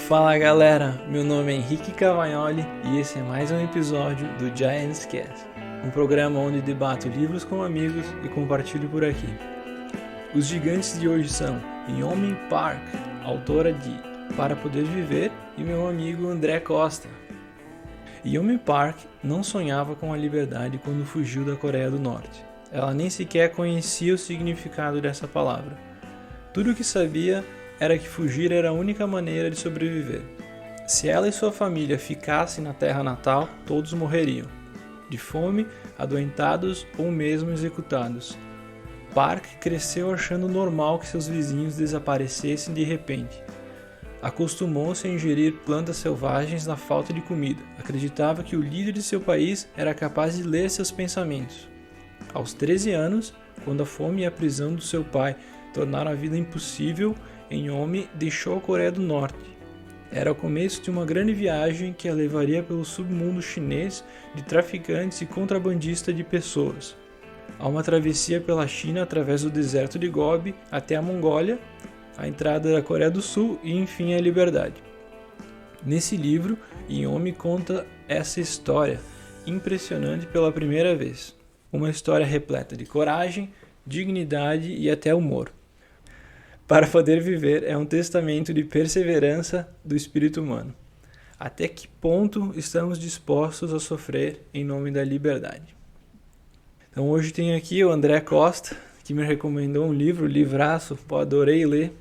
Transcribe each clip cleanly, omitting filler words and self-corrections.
Fala galera, meu nome é Henrique Cavagnoli e esse é mais um episódio do Giants Cast, um programa onde debato livros com amigos e compartilho por aqui. Os gigantes de hoje são Yeonmi Park, autora de Para Poder Viver, e meu amigo André Costa. Yeonmi Park não sonhava com a liberdade quando fugiu da Coreia do Norte. Ela nem sequer conhecia o significado dessa palavra. Tudo o que sabia era que fugir era a única maneira de sobreviver. Se ela e sua família ficassem na terra natal, todos morreriam, de fome, adoentados ou mesmo executados. Park cresceu achando normal que seus vizinhos desaparecessem de repente. Acostumou-se a ingerir plantas selvagens na falta de comida. Acreditava que o líder de seu país era capaz de ler seus pensamentos. Aos 13 anos, quando a fome e a prisão do seu pai tornaram a vida impossível, Yeonmi deixou a Coreia do Norte. Era o começo de uma grande viagem que a levaria pelo submundo chinês de traficantes e contrabandistas de pessoas. Há uma travessia pela China através do deserto de Gobi até a Mongólia, a entrada da Coreia do Sul e enfim a liberdade. Nesse livro, Yeonmi conta essa história impressionante pela primeira vez. Uma história repleta de coragem, dignidade e até humor. Para Poder Viver é um testamento de perseverança do espírito humano. Até que ponto estamos dispostos a sofrer em nome da liberdade? Então hoje tenho aqui o André Costa, que me recomendou um livro, livraço, adorei ler.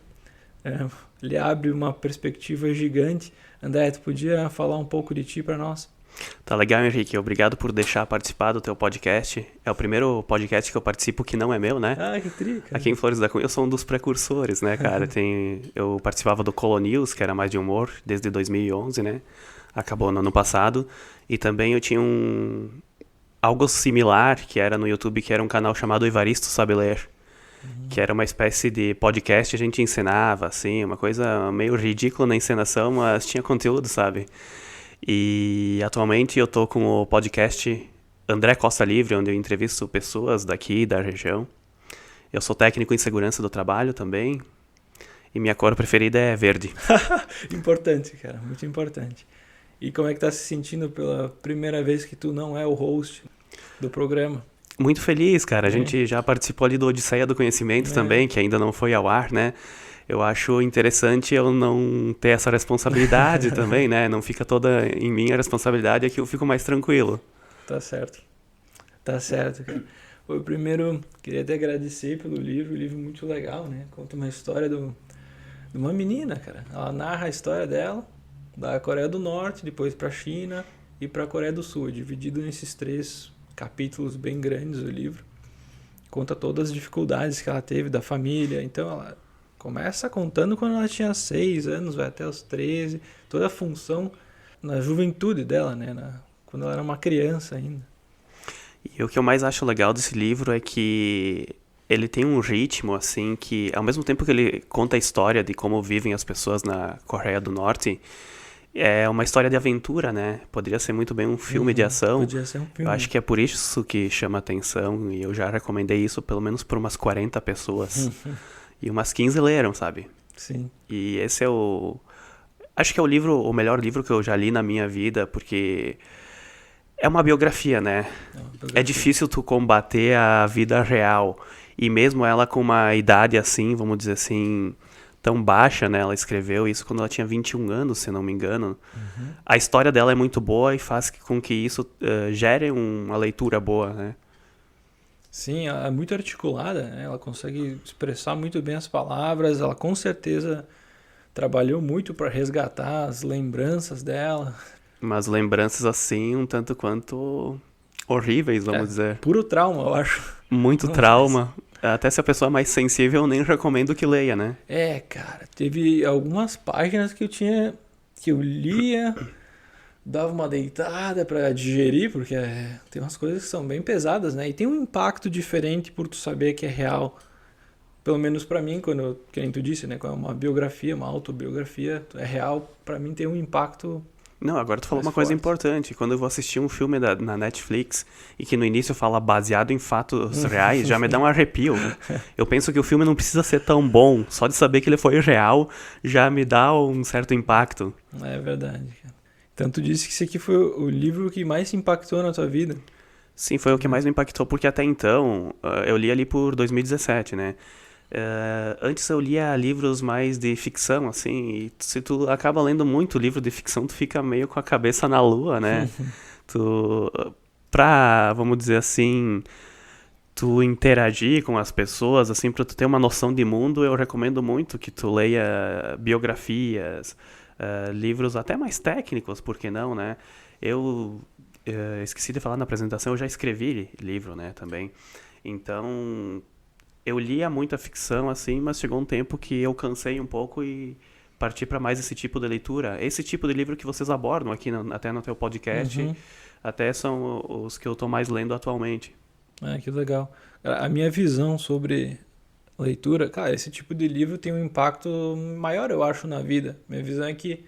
Ele abre uma perspectiva gigante. André, tu podia falar um pouco de ti para nós? Tá legal, Henrique. Obrigado por deixar participar do teu podcast. É o primeiro podcast que eu participo que não é meu, né? Ah, que trica. Aqui em Flores da Cunha eu sou um dos precursores, né, cara? Eu participava do Colo News, que era mais de humor, desde 2011, né? Acabou no ano passado. E também eu tinha algo similar, que era no YouTube, que era um canal chamado Evaristo Sabe Ler. Que era uma espécie de podcast, a gente encenava, assim, uma coisa meio ridícula na encenação, mas tinha conteúdo, sabe? E atualmente eu tô com o podcast André Costa Livre, onde eu entrevisto pessoas daqui da região. Eu sou técnico em segurança do trabalho também. E minha cor preferida é verde. Importante, cara, muito importante. E como é que tá se sentindo pela primeira vez que tu não é o host do programa? Muito feliz, cara. A gente já participou ali do Odisseia do Conhecimento também, que ainda não foi ao ar, né? Eu acho interessante eu não ter essa responsabilidade também, né? Não fica toda em mim a responsabilidade, aqui eu fico mais tranquilo. Tá certo. Tá certo, cara. Eu primeiro queria te agradecer pelo livro, um livro muito legal, né? Conta uma história de uma menina, cara. Ela narra a história dela, da Coreia do Norte, depois pra China e pra Coreia do Sul, dividido nesses 3 capítulos bem grandes do livro. Conta todas as dificuldades que ela teve da família, então ela começa contando quando ela tinha 6 anos, vai até os 13, toda a função na juventude dela, né? Quando ela era uma criança ainda. E o que eu mais acho legal desse livro é que ele tem um ritmo, assim, que ao mesmo tempo que ele conta a história de como vivem as pessoas na Coreia do Norte, é uma história de aventura, né? Poderia ser muito bem um filme de ação. Podia ser um filme. Eu acho que é por isso que chama atenção, e eu já recomendei isso pelo menos por umas 40 pessoas. E umas 15 leram, sabe? Sim. E esse é acho que é o melhor livro que eu já li na minha vida, porque é uma biografia, né? É difícil tu combater a vida real. E mesmo ela com uma idade assim, vamos dizer assim, tão baixa, né? Ela escreveu isso quando ela tinha 21 anos, se não me engano. A história dela é muito boa e faz com que isso gere uma leitura boa, né? Sim, ela é muito articulada, né? Ela consegue expressar muito bem as palavras, ela com certeza trabalhou muito para resgatar as lembranças dela. Umas lembranças assim, um tanto quanto horríveis, vamos dizer. Puro trauma, eu acho. Muito Não, trauma. Até se a pessoa é mais sensível, eu nem recomendo que leia, né? Cara, teve algumas páginas que eu lia, dava uma deitada pra digerir, porque tem umas coisas que são bem pesadas, né? E tem um impacto diferente por tu saber que é real. Pelo menos pra mim, que nem tu disse, né? Quando é uma biografia, uma autobiografia, é real, pra mim tem um impacto Não, agora tu falou mais uma coisa fortes. importante. Quando eu vou assistir um filme na Netflix e que no início fala baseado em fatos reais, já me dá um arrepio. Eu penso que o filme não precisa ser tão bom. Só de saber que ele foi real já me dá um certo impacto. É verdade, cara. Então tu disse que esse aqui foi o livro que mais te impactou na tua vida. Sim, foi o que mais me impactou, porque até então, eu li ali por 2017, né? Antes eu lia livros mais de ficção, assim, e se tu acaba lendo muito livro de ficção, tu fica meio com a cabeça na lua, né? Tu, vamos dizer assim, tu interagir com as pessoas, assim, pra tu ter uma noção de mundo, eu recomendo muito que tu leia biografias, livros até mais técnicos, por que não, né? Eu esqueci de falar na apresentação, eu já escrevi livro, né, também. Então, eu lia muita ficção, assim, mas chegou um tempo que eu cansei um pouco e parti para mais esse tipo de leitura. Esse tipo de livro que vocês abordam aqui, até no teu podcast, até são os que eu tô mais lendo atualmente. Que legal. A minha visão sobre leitura, cara, esse tipo de livro tem um impacto maior, eu acho, na vida. Minha visão é que,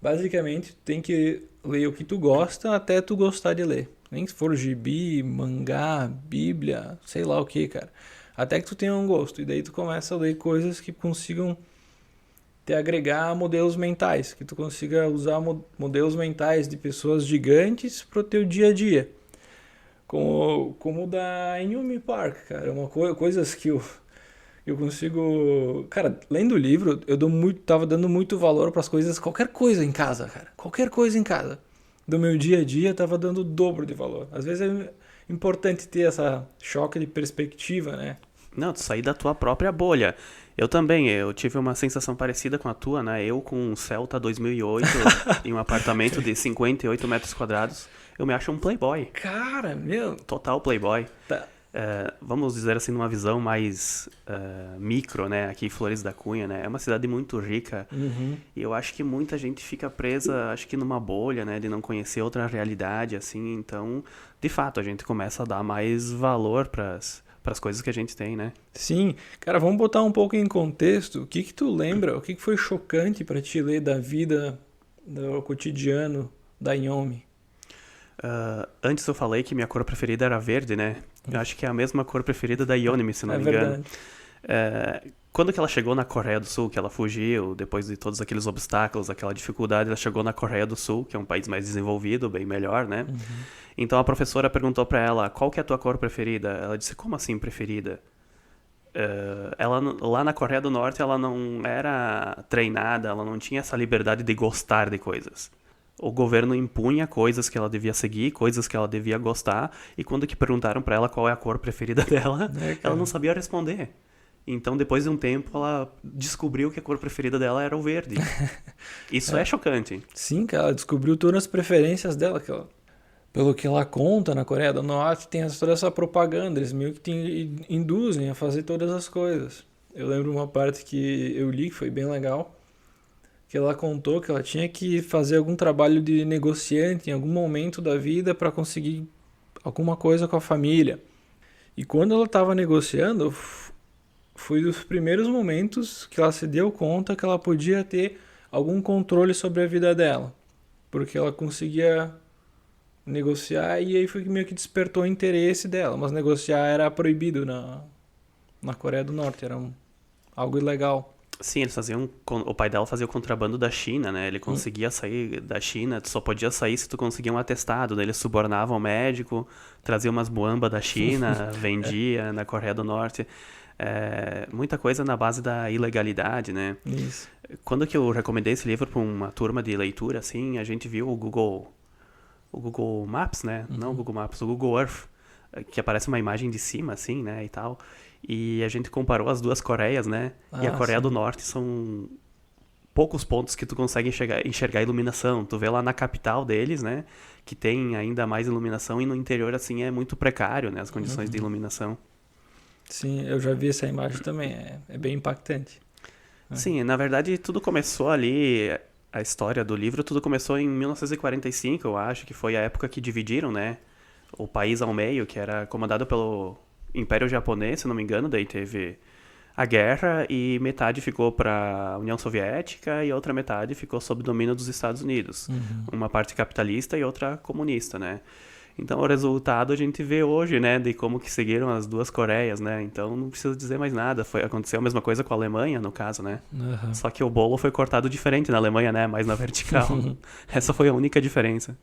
basicamente, tu tem que ler o que tu gosta até tu gostar de ler. Nem se for gibi, mangá, bíblia, sei lá o que, cara. Até que tu tenha um gosto. E daí tu começa a ler coisas que consigam te agregar modelos mentais. Que tu consiga usar modelos mentais de pessoas gigantes pro teu dia a dia. Como o da Inumi Park, cara. Coisas que eu consigo... Cara, lendo o livro, tava dando muito valor para as coisas, qualquer coisa em casa, cara. Qualquer coisa em casa. Do meu dia a dia, tava dando o dobro de valor. Às vezes é importante ter essa choque de perspectiva, né? Não, tu sair da tua própria bolha. Eu também, eu tive uma sensação parecida com a tua, né? Eu com um Celta 2008 em um apartamento de 58 metros quadrados, eu me acho um playboy. Cara, meu... Total playboy. Tá. Vamos dizer assim, numa visão mais micro, né? Aqui em Flores da Cunha, né? É uma cidade muito rica. E eu acho que muita gente fica presa, acho que numa bolha, né? De não conhecer outra realidade, assim. Então, de fato, a gente começa a dar mais valor para as coisas que a gente tem, né? Sim. Cara, vamos botar um pouco em contexto. O que que tu lembra? O que que foi chocante pra ti ler da vida, do cotidiano da Yomi? Antes eu falei que minha cor preferida era verde, né? Eu acho que é a mesma cor preferida da Yeonmi, se não me engano. Quando que ela chegou na Coreia do Sul, que ela fugiu, depois de todos aqueles obstáculos, aquela dificuldade, ela chegou na Coreia do Sul, que é um país mais desenvolvido, bem melhor, né? Então a professora perguntou pra ela, qual que é a tua cor preferida? Ela disse, como assim preferida? Ela, lá na Coreia do Norte, ela não era treinada, ela não tinha essa liberdade de gostar de coisas. O governo impunha coisas que ela devia seguir, coisas que ela devia gostar, e quando que perguntaram pra ela qual é a cor preferida dela, ela não sabia responder. Então, depois de um tempo, ela descobriu que a cor preferida dela era o verde. Isso é chocante. Sim, cara, ela descobriu todas as preferências dela, pelo que ela conta na Coreia do Norte, tem toda essa propaganda, eles meio que te induzem a fazer todas as coisas. Eu lembro uma parte que eu li, que foi bem legal, que ela contou que ela tinha que fazer algum trabalho de negociante em algum momento da vida para conseguir alguma coisa com a família. E quando ela estava negociando, foi dos primeiros momentos que ela se deu conta que ela podia ter algum controle sobre a vida dela, porque ela conseguia negociar e aí foi que meio que despertou o interesse dela, mas negociar era proibido na Coreia do Norte, era algo ilegal. Sim, eles faziam. O pai dela fazia o contrabando da China, né? Ele conseguia sair da China, tu só podia sair se tu conseguia um atestado. Daí eles subornavam o médico, trazia umas muamba da China, vendia na Coreia do Norte. Muita coisa na base da ilegalidade, né? Isso. Quando que eu recomendei esse livro para uma turma de leitura, assim, a gente viu o Google Maps, né? Não o Google Maps, o Google Earth, que aparece uma imagem de cima, assim, né? E tal. E a gente comparou as duas Coreias, né? E a Coreia do Norte são poucos pontos que tu consegue enxergar iluminação. Tu vê lá na capital deles, né? Que tem ainda mais iluminação e no interior, assim, é muito precário, né? As condições de iluminação. Sim, eu já vi essa imagem também. É bem impactante. Sim, na verdade, tudo começou ali... A história do livro, tudo começou em 1945, eu acho, que foi a época que dividiram, né? O país ao meio, que era comandado pelo Império Japonês, se não me engano, daí teve a guerra e metade ficou para a União Soviética e a outra metade ficou sob domínio dos Estados Unidos. Uma parte capitalista e outra comunista, né? Então o resultado a gente vê hoje, né, de como que seguiram as duas Coreias, né? Então não preciso dizer mais nada. Aconteceu a mesma coisa com a Alemanha, no caso, né? Aham. Só que o bolo foi cortado diferente na Alemanha, né? Mais na vertical. Essa foi a única diferença.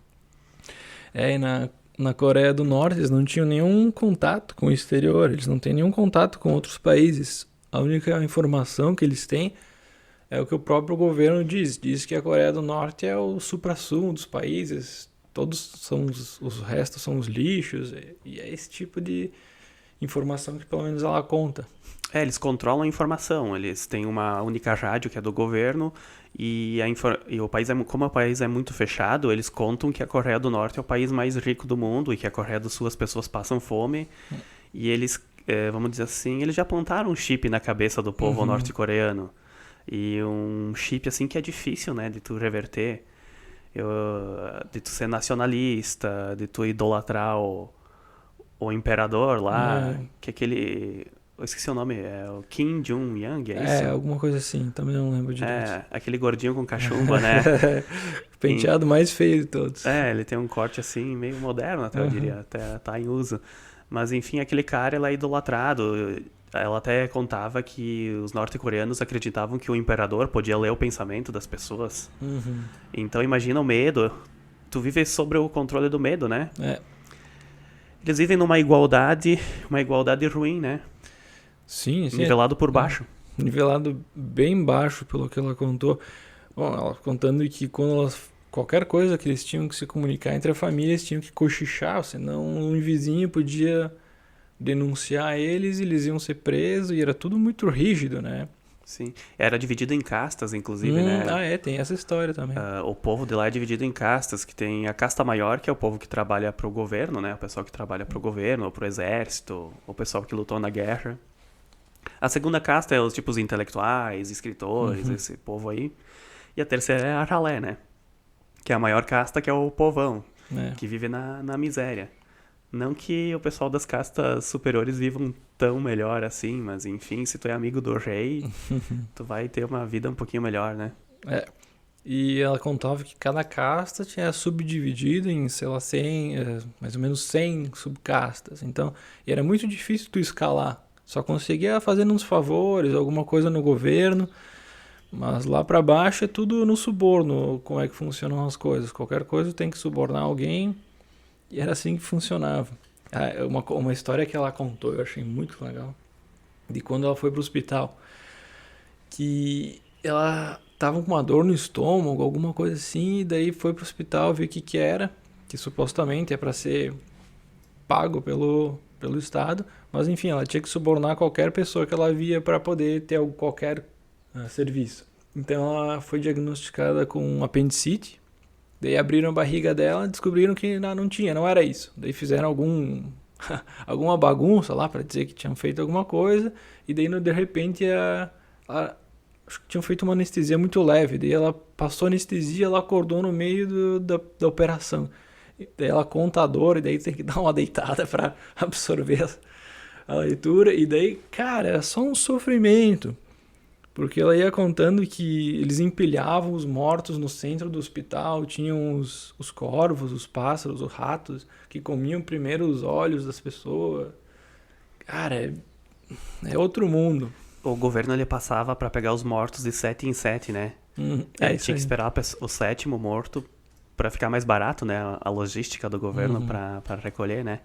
E na Coreia do Norte eles não tinham nenhum contato com o exterior, eles não têm nenhum contato com outros países. A única informação que eles têm é o que o próprio governo diz. Diz que a Coreia do Norte é o suprassumo dos países, todos são os restos são os lixos, e é esse tipo de informação que pelo menos ela conta. Eles controlam a informação, eles têm uma única rádio que é do governo e o país como o país é muito fechado, eles contam que a Coreia do Norte é o país mais rico do mundo e que a Coreia do Sul as pessoas passam fome e eles, vamos dizer assim, eles já plantaram um chip na cabeça do povo norte-coreano e um chip assim que é difícil, né, de tu reverter, de tu ser nacionalista, de tu idolatrar o imperador lá, que é aquele... Eu esqueci o nome, é o Kim Jong-un, é isso? Alguma coisa assim, também não lembro direito. Aquele gordinho com cachumba, né? O penteado mais feio de todos. Ele tem um corte assim, meio moderno até, eu diria, até tá em uso. Mas enfim, aquele cara, ele é idolatrado. Ela até contava que os norte-coreanos acreditavam que o imperador podia ler o pensamento das pessoas. Então imagina o medo. Tu vive sobre o controle do medo, né? Eles vivem numa igualdade ruim, né? Sim. Nivelado por baixo. Nivelado bem baixo, pelo que ela contou. Bom, ela contando que qualquer coisa que eles tinham que se comunicar entre a família, eles tinham que cochichar, senão um vizinho podia denunciar eles e eles iam ser presos, e era tudo muito rígido, né? Sim, era dividido em castas, inclusive, né? Tem essa história também. O povo de lá é dividido em castas, que tem a casta maior, que é o povo que trabalha pro governo, né? O pessoal que trabalha pro governo, ou pro exército, o pessoal que lutou na guerra. A segunda casta é os tipos intelectuais, escritores, esse povo aí. E a terceira é a ralé, né? Que é a maior casta, que é o povão, que vive na miséria. Não que o pessoal das castas superiores vivam tão melhor assim, mas enfim, se tu é amigo do rei, tu vai ter uma vida um pouquinho melhor, né? E ela contava que cada casta tinha subdividido em, sei lá, 100, mais ou menos 100 subcastas. Então, e era muito difícil tu escalar. Só conseguia fazendo uns favores, alguma coisa no governo, mas lá pra baixo é tudo no suborno, como é que funcionam as coisas. Qualquer coisa tem que subornar alguém, e era assim que funcionava. Uma história que ela contou, eu achei muito legal, de quando ela foi pro hospital, que ela tava com uma dor no estômago, alguma coisa assim, e daí foi pro hospital ver o que era, que supostamente é pra ser pago pelo Estado, mas enfim, ela tinha que subornar qualquer pessoa que ela via para poder ter qualquer serviço. Então ela foi diagnosticada com apendicite, daí abriram a barriga dela e descobriram que não tinha, não era isso. Daí fizeram alguma bagunça lá para dizer que tinham feito alguma coisa, e daí de repente acho que tinham feito uma anestesia muito leve, daí ela passou anestesia, ela acordou no meio da operação. Daí ela conta a dor, e daí tem que dar uma deitada para absorver a leitura, e daí, cara, era só um sofrimento, porque ela ia contando que eles empilhavam os mortos no centro do hospital, tinham os corvos, os pássaros, os ratos, que comiam primeiro os olhos das pessoas. Cara, é outro mundo. O governo, ele passava para pegar os mortos de 7 em 7, né? Tinha que esperar o 7º morto para ficar mais barato, né? A logística do governo para recolher, né?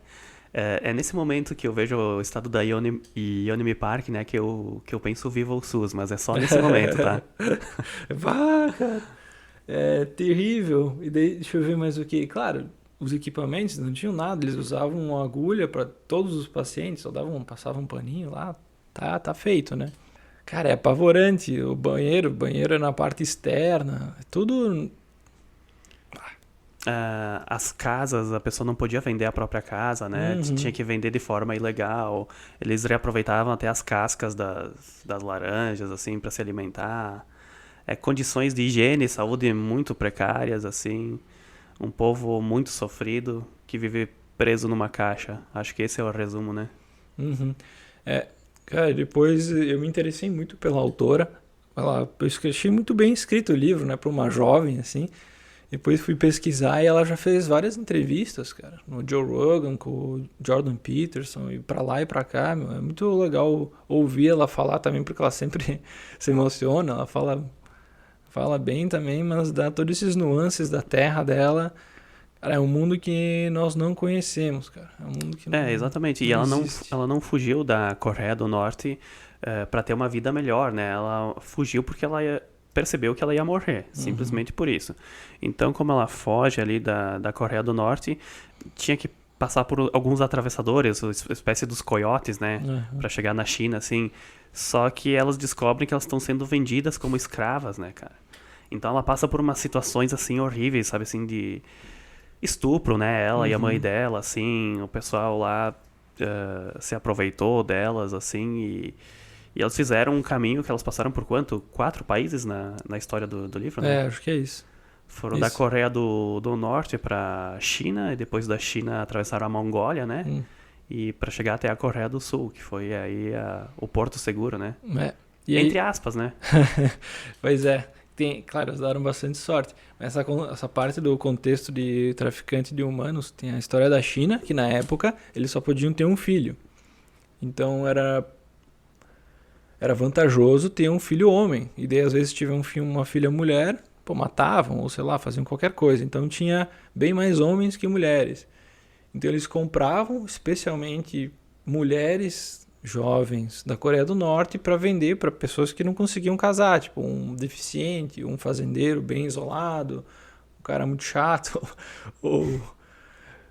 É nesse momento que eu vejo o estado da Yeonmi Park, né? Que eu penso viva o SUS, mas é só nesse momento, tá? Cara, é terrível. E daí, deixa eu ver mais o que. Claro, os equipamentos não tinham nada, eles usavam uma agulha para todos os pacientes, passavam um paninho lá, tá feito, né? Cara, é apavorante. O banheiro é na parte externa, é tudo... As casas, a pessoa não podia vender a própria casa, né? Tinha que vender de forma ilegal. Eles reaproveitavam até as cascas das laranjas, assim, para se alimentar. Condições de higiene e saúde muito precárias, assim. Um povo muito sofrido que vive preso numa caixa. Acho que esse é o resumo, né? Cara, depois eu me interessei muito pela autora. Eu achei muito bem escrito o livro, né, para uma jovem, assim. Depois fui pesquisar e ela já fez várias entrevistas, cara, no Joe Rogan, com o Jordan Peterson, e pra lá e pra cá, meu. É muito legal ouvir ela falar também, porque ela sempre se emociona, ela fala bem também, mas dá todos esses nuances da terra dela. Cara, é um mundo que nós não conhecemos, cara. É um mundo que Exatamente. E não existe. ela não fugiu da Coreia do Norte para ter uma vida melhor, né? Ela fugiu porque percebeu que ela ia morrer, Uhum, simplesmente por isso. Então, como ela foge ali da Coreia do Norte, tinha que passar por alguns atravessadores, espécie dos coiotes, né? uhum. Para chegar na China, assim. Só que elas descobrem que elas estão sendo vendidas como escravas, né, cara? Então ela passa por umas situações assim horríveis, sabe, assim, de estupro, né? Ela e a mãe Uhum. dela, assim, o pessoal lá se aproveitou delas, assim, e elas fizeram um caminho que elas passaram por quanto? 4 países na história do livro, né? É, acho que é isso. Foram da Isso. Coreia do Norte pra China, e depois da China atravessaram a Mongólia, né? Hum, E pra chegar até a Coreia do Sul, que foi aí o Porto Seguro, né? é. E Entre aí, aspas, né? pois é, claro, eles deram bastante sorte. Mas essa parte do contexto de traficante de humanos tem a história da China, que na época eles só podiam ter um filho. Então era vantajoso ter um filho homem. E daí às vezes tiver uma filha mulher, pô, matavam ou sei lá, faziam qualquer coisa. Então tinha bem mais homens que mulheres. Então eles compravam especialmente mulheres jovens da Coreia do Norte para vender para pessoas que não conseguiam casar, tipo um deficiente, um fazendeiro bem isolado, um cara muito chato, ou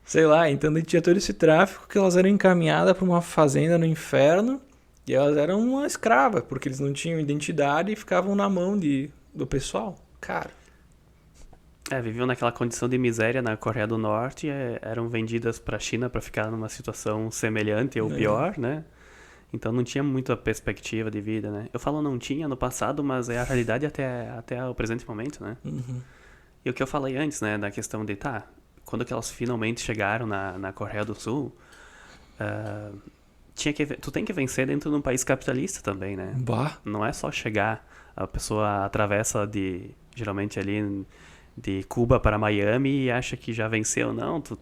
sei lá. Então tinha todo esse tráfico que elas eram encaminhadas para uma fazenda no inferno e elas eram uma escrava, porque eles não tinham identidade e ficavam na mão do pessoal. Cara, Viviam naquela condição de miséria na Coreia do Norte, eram vendidas pra China pra ficar numa situação semelhante ou né? pior, né? Então não tinha muita perspectiva de vida, né? Eu falo não tinha no passado, mas é a realidade até o presente momento, né? Uhum. E o que eu falei antes, né, da questão de, tá, quando que elas finalmente chegaram na Coreia do Sul, ah, tu tem que vencer dentro de um país capitalista também, né? Bah. Não é só chegar, a pessoa atravessa geralmente ali, de Cuba para Miami e acha que já venceu. Não, tu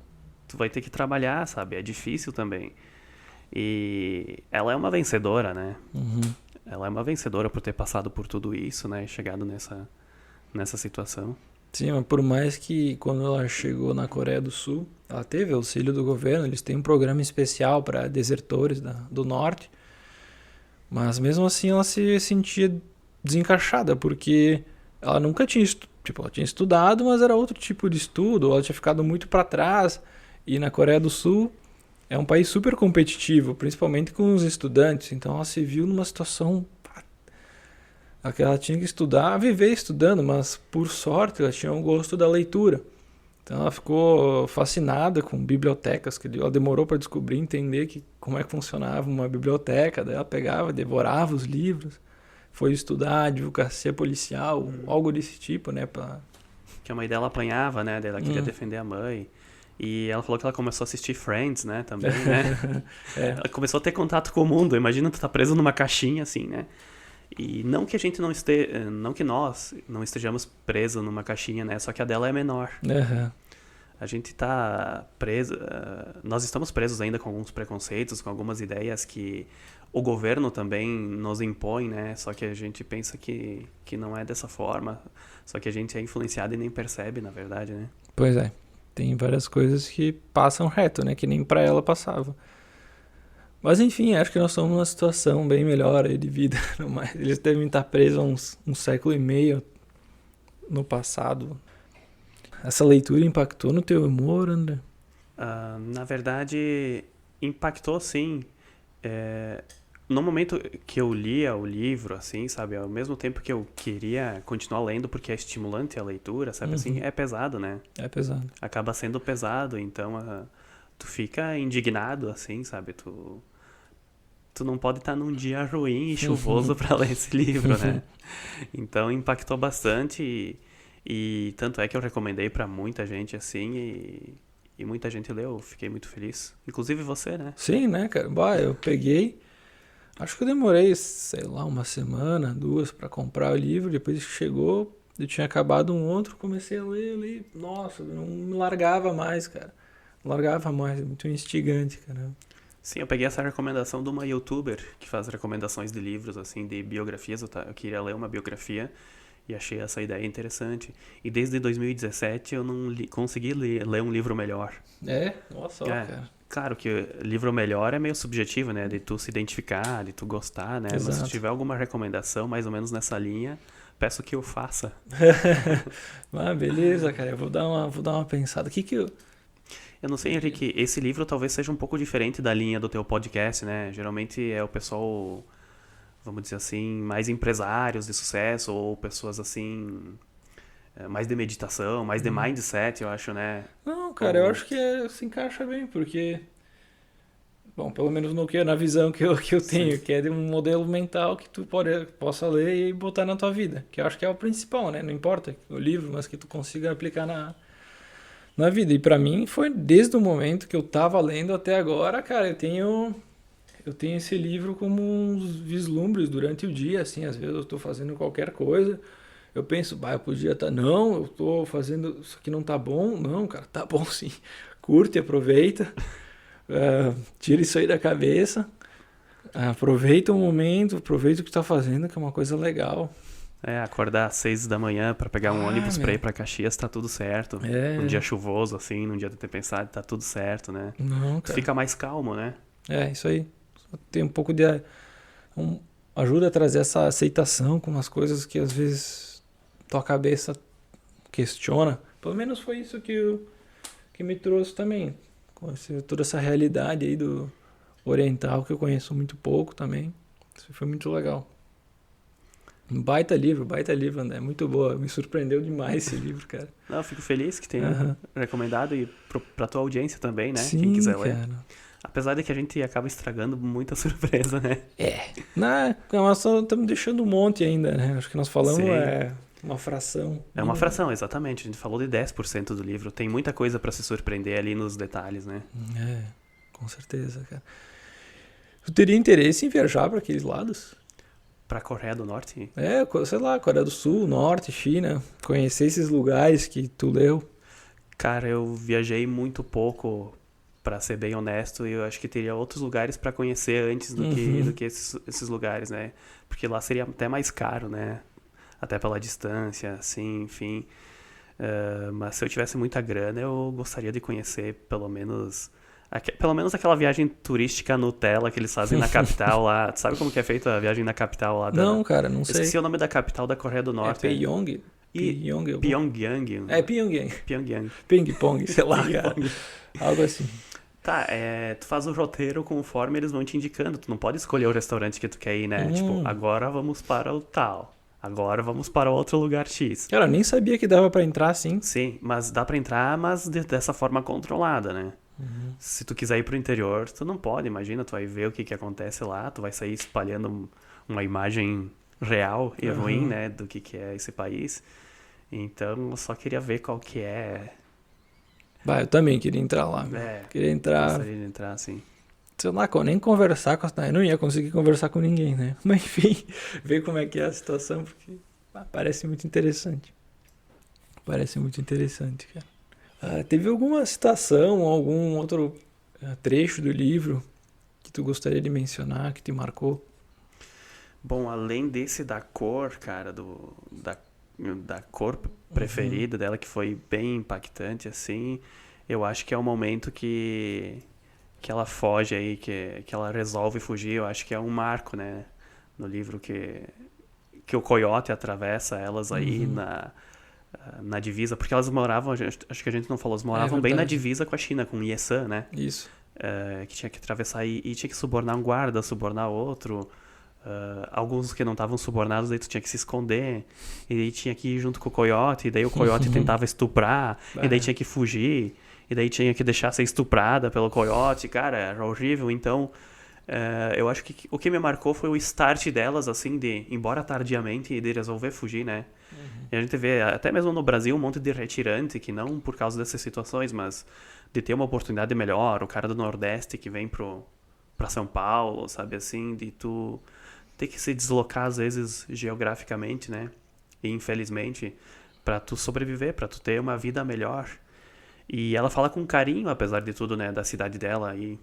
vai ter que trabalhar, sabe? É difícil também. E ela é uma vencedora, né? Uhum. Ela é uma vencedora por ter passado por tudo isso, né? E chegado nessa situação. Sim, mas por mais que quando ela chegou na Coreia do Sul, ela teve auxílio do governo, eles têm um programa especial para desertores do norte, mas mesmo assim ela se sentia desencaixada, porque ela nunca tinha, tipo, ela tinha estudado, mas era outro tipo de estudo, ela tinha ficado muito para trás, e na Coreia do Sul é um país super competitivo, principalmente com os estudantes, então ela se viu numa situação que ela tinha que estudar, viver estudando, mas por sorte ela tinha um gosto da leitura. Então ela ficou fascinada com bibliotecas, que ela demorou para descobrir, entender como é que funcionava uma biblioteca. Daí ela pegava, devorava os livros, foi estudar advocacia policial, algo desse tipo, né? Que a mãe dela apanhava, né? Daí ela queria Hum. defender a mãe. E ela falou que ela começou a assistir Friends, né? Também, né? É. Ela começou a ter contato com o mundo. Imagina tu tá preso numa caixinha, assim, né? E não que a gente não que nós não estejamos presos numa caixinha, né? Só que a dela é menor. Uhum. A gente tá preso, nós estamos presos ainda com alguns preconceitos, com algumas ideias que o governo também nos impõe, né? Só que a gente pensa que não é dessa forma. Só que a gente é influenciado e nem percebe, na verdade, né? Pois é. Tem várias coisas que passam reto, né? Que nem pra ela passava. Mas enfim, acho que nós estamos numa situação bem melhor aí de vida. Eles devem estar presos há um século e meio no passado. Essa leitura impactou no teu humor, André? Na verdade, impactou sim. É, no momento que eu lia o livro, assim, sabe, ao mesmo tempo que eu queria continuar lendo porque é estimulante a leitura, sabe, assim, Uhum. é pesado, né? É pesado. Acaba sendo pesado, então tu fica indignado, assim, sabe? Tu não pode estar num dia ruim e chuvoso para ler esse livro, né? Então impactou bastante e tanto é que eu recomendei para muita gente, assim, e muita gente leu, fiquei muito feliz. Inclusive você, né? Sim, né, cara? Bah, eu peguei. Acho que eu demorei, sei lá, uma semana, 2 pra comprar o livro. Depois que chegou, eu tinha acabado um outro, comecei a ler. Nossa, não me largava mais, cara. Não largava mais, é muito instigante, cara. Sim, eu peguei essa recomendação de uma youtuber que faz recomendações de livros, assim, de biografias. Eu queria ler uma biografia e achei essa ideia interessante. E desde 2017 eu não consegui ler um livro melhor. É? Nossa, ó, cara. Claro que livro melhor é meio subjetivo, né? De tu se identificar, de tu gostar, né? Mas se Exato. tiver alguma recomendação mais ou menos nessa linha, peço que eu faça. Ah, beleza, cara. Eu vou dar uma pensada. O que que eu... Eu não sei, Henrique, esse livro talvez seja um pouco diferente da linha do teu podcast, né? Geralmente é o pessoal, vamos dizer assim, mais empresários de sucesso ou pessoas assim, mais de meditação, mais de mindset, eu acho, né? Não, cara, eu Ou... acho que se encaixa bem, porque... Bom, pelo menos no que, na visão que eu Sim. tenho, que é de um modelo mental que tu possa ler e botar na tua vida. Que eu acho que é o principal, né? Não importa o livro, mas que tu consiga aplicar na vida. E pra mim foi desde o momento que eu tava lendo até agora, cara, eu tenho esse livro como uns vislumbres durante o dia, assim, às vezes eu tô fazendo qualquer coisa, eu penso, bah, eu podia estar, não, eu tô fazendo, isso aqui não tá bom, não, cara, tá bom sim, curte, aproveita, tira isso aí da cabeça, aproveita o momento, aproveita o que tá fazendo, que é uma coisa legal. Acordar às 6 da manhã pra pegar um Ah, ônibus pra ir meu, pra Caxias, tá tudo certo. Num dia é, chuvoso, assim, num dia de tempestade, tá tudo certo, né? não, Tu cara, fica mais calmo, né? isso aí, tem um pouco de, um- ajuda a trazer essa aceitação com as coisas que às vezes tua cabeça questiona. Pelo menos foi isso que me trouxe também. Toda essa realidade aí do oriental que eu conheço muito pouco também. Isso foi muito legal. Um baita livro, André. Muito boa. Me surpreendeu demais esse livro, cara. Não, eu fico feliz que tenha Aham. recomendado e pra tua audiência também, né? Quem Sim, quiser ler. cara. Apesar de que a gente acaba estragando muita surpresa, né? Nós estamos deixando um monte ainda, né? Acho que nós falamos Sim. uma fração É uma mínima. fração, exatamente. A gente falou de 10% do livro. Tem muita coisa pra se surpreender ali nos detalhes, né? É, com certeza, cara. Tu teria interesse em viajar para aqueles lados? Pra Coreia do Norte, Sei lá, Coreia do Sul, Norte, China. Conhecer esses lugares que tu leu. cara, eu viajei muito pouco, pra ser bem honesto, e eu acho que teria outros lugares pra conhecer antes do Uhum. que esses lugares, né? Porque lá seria até mais caro, né? Até pela distância, assim, enfim. Mas se eu tivesse muita grana, eu gostaria de conhecer pelo menos aquela viagem turística Nutella que eles fazem na capital lá. Tu sabe como que é feita a viagem na capital lá da... Não, cara, não Eu esqueci sei. o nome da capital da Coreia do É Norte. Pyong? E Pyong, Pyongyang. Pyongyang. Pyongyang. Ping pong, sei lá, cara. Pyongyang. Algo assim. Tá, tu faz o roteiro conforme eles vão te indicando. Tu não pode escolher o restaurante que tu quer ir, né? Tipo, Hum. agora vamos para o tal. Agora vamos para outro lugar X. Cara, eu nem sabia que dava pra entrar assim. Sim, mas dá pra entrar, mas dessa forma controlada, né? Uhum. Se tu quiser ir pro interior, tu não pode, imagina, tu vai ver o que que acontece lá, tu vai sair espalhando uma imagem real e ruim, Aham. né, do que é esse país. Então, eu só queria ver qual que é. Bah, eu também queria entrar lá, meu. Queria entrar, Gostaria de entrar assim. sei lá, nem conversar com as... Eu não ia conseguir conversar com ninguém, né? Mas enfim, ver como é que é a situação, porque parece muito interessante. Parece muito interessante, cara. Teve alguma citação, algum outro trecho do livro que tu gostaria de mencionar, que te marcou? Bom, além desse da cor, cara, da cor Uhum. preferida dela, que foi bem impactante, assim, eu acho que é o momento que ela foge aí, que ela resolve fugir, eu acho que é um marco, né, no livro que o coiote atravessa elas aí Uhum. na divisa, porque elas moravam, acho que a gente não falou, elas É moravam bem na verdade. divisa com a China, com Yesan, né, Isso. que tinha que atravessar e tinha que subornar um guarda, subornar outro. Alguns que não estavam subornados, daí tu tinha que se esconder, e daí tinha que ir junto com o coiote, e daí o coiote tentava estuprar, e daí Bah. tinha que fugir, e daí tinha que deixar ser estuprada pelo coiote, cara, era horrível. Então, eu acho que o que me marcou foi o start delas, assim, de, embora tardiamente, de resolver fugir, né? Uhum. E a gente vê, até mesmo no Brasil, um monte de retirante, que não por causa dessas situações, mas de ter uma oportunidade melhor, o cara do Nordeste que vem pra São Paulo, sabe, assim, de tu ter que se deslocar às vezes geograficamente, né? E infelizmente, pra tu sobreviver, pra tu ter uma vida melhor. E ela fala com carinho, apesar de tudo, né, da cidade dela e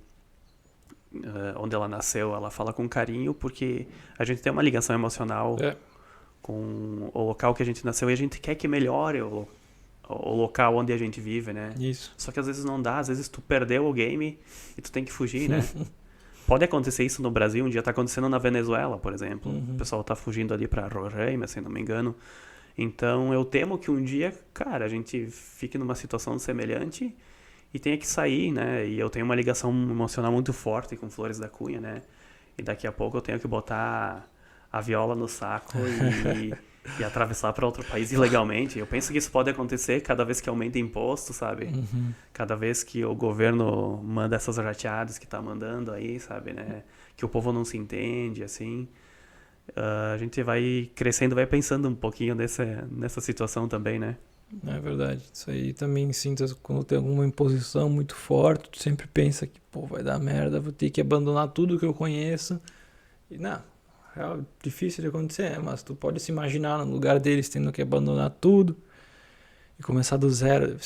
onde ela nasceu, ela fala com carinho porque a gente tem uma ligação emocional com o local que a gente nasceu e a gente quer que melhore o local onde a gente vive, né? Isso. Só que às vezes não dá, às vezes tu perdeu o game e tu tem que fugir, né? Pode acontecer isso no Brasil, um dia tá acontecendo na Venezuela, por exemplo. O pessoal tá fugindo ali pra Roraima, se não me engano. Então eu temo que um dia, cara, a gente fique numa situação semelhante e tenha que sair, né? E eu tenho uma ligação emocional muito forte com Flores da Cunha, né? E daqui a pouco eu tenho que botar a viola no saco e atravessar para outro país ilegalmente. Eu penso que isso pode acontecer cada vez que aumenta imposto, sabe? Cada vez que o governo manda essas rateadas que tá mandando aí, sabe, né? Que o povo não se entende, assim. A gente vai crescendo, vai pensando um pouquinho nessa situação também, né? É verdade. Isso aí também sinto quando tem alguma imposição muito forte, tu sempre pensa que, pô, vai dar merda, vou ter que abandonar tudo que eu conheço. E não, é difícil de acontecer, mas tu pode se imaginar no lugar deles tendo que abandonar tudo e começar do zero,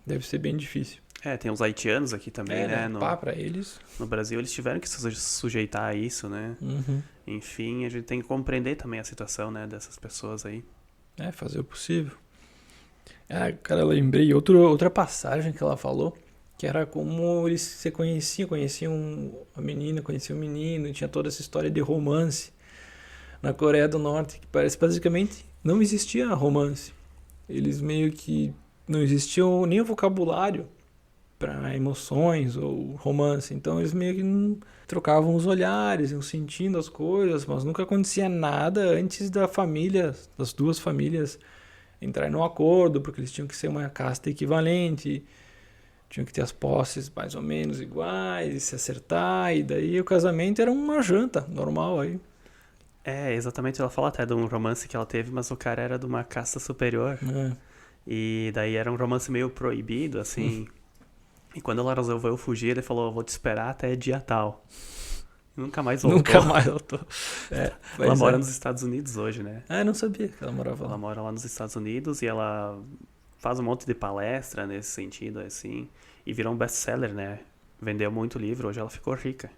deve ser bem difícil. Tem os haitianos aqui também, né? Pra eles. No Brasil eles tiveram que se sujeitar a isso, né? Enfim, a gente tem que compreender também a situação, né, dessas pessoas aí. Fazer o possível. Cara, eu lembrei outra passagem que ela falou, que era como eles se conheciam a menina, conheciam o menino, e tinha toda essa história de romance na Coreia do Norte, que parece basicamente não existia romance. Eles meio que não existiam nem o vocabulário para emoções ou romance, então eles meio que não trocavam os olhares, iam sentindo as coisas, mas nunca acontecia nada antes das duas famílias entrar num acordo, porque eles tinham que ser uma casta equivalente, tinham que ter as posses mais ou menos iguais, e se acertar, e daí o casamento era uma janta normal aí. Exatamente, ela fala até de um romance que ela teve, mas o cara era de uma casta superior. E daí era um romance meio proibido, assim. E quando ela resolveu fugir, ele falou, vou te esperar até dia tal. Nunca mais voltou. Ela mora nos Estados Unidos hoje, né? Não sabia que ela morava lá. Ela mora lá nos Estados Unidos e ela faz um monte de palestra nesse sentido, assim. E virou um best-seller, né? Vendeu muito livro, hoje ela ficou rica.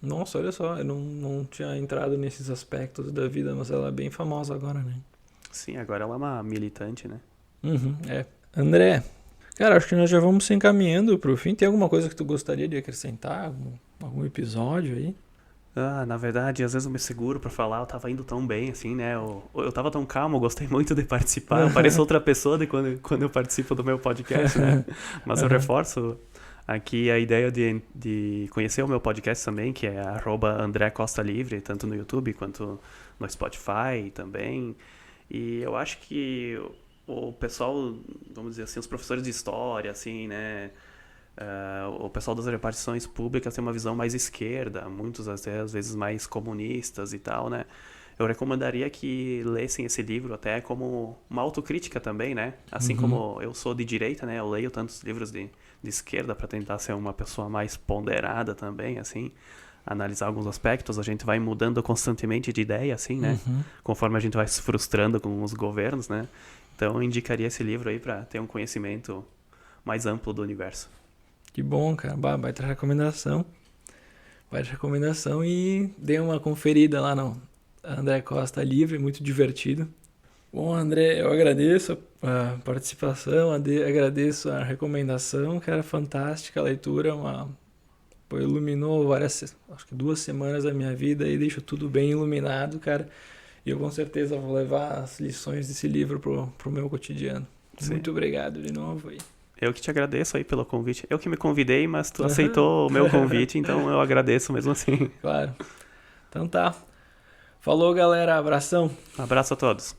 Nossa, olha só, eu não tinha entrado nesses aspectos da vida, mas ela é bem famosa agora, né? Sim, agora ela é uma militante, né? André, cara, acho que nós já vamos se encaminhando pro fim. Tem alguma coisa que tu gostaria de acrescentar? Algum episódio aí? Na verdade, às vezes eu me seguro pra falar, eu tava indo tão bem, assim, né? Eu tava tão calmo, eu gostei muito de participar. Eu pareço outra pessoa de quando eu participo do meu podcast, né? Mas eu reforço aqui a ideia de conhecer o meu podcast também, que é @AndréCostaLivre, tanto no YouTube quanto no Spotify também. E eu acho que o pessoal, vamos dizer assim, os professores de história, assim, né? O pessoal das repartições públicas tem uma visão mais esquerda, muitos até às vezes mais comunistas e tal, né? Eu recomendaria que lessem esse livro até como uma autocrítica também, né? Assim como eu sou de direita, né? Eu leio tantos livros de esquerda para tentar ser uma pessoa mais ponderada também, assim, analisar alguns aspectos. A gente vai mudando constantemente de ideia, assim, né? Conforme a gente vai se frustrando com os governos, né? Então eu indicaria esse livro aí para ter um conhecimento mais amplo do universo. Que bom, cara. Baita recomendação. E dê uma conferida lá no André Costa Livre, muito divertido. Bom, André, eu agradeço a participação, agradeço a recomendação, que era fantástica a leitura, iluminou acho que 2 semanas da minha vida e deixou tudo bem iluminado, cara. E eu com certeza vou levar as lições desse livro pro meu cotidiano. Sim. Muito obrigado de novo aí. Eu que te agradeço aí pelo convite. Eu que me convidei, mas tu aceitou o meu convite, então eu agradeço mesmo assim. Claro. Então tá. Falou, galera. Abração. Um abraço a todos.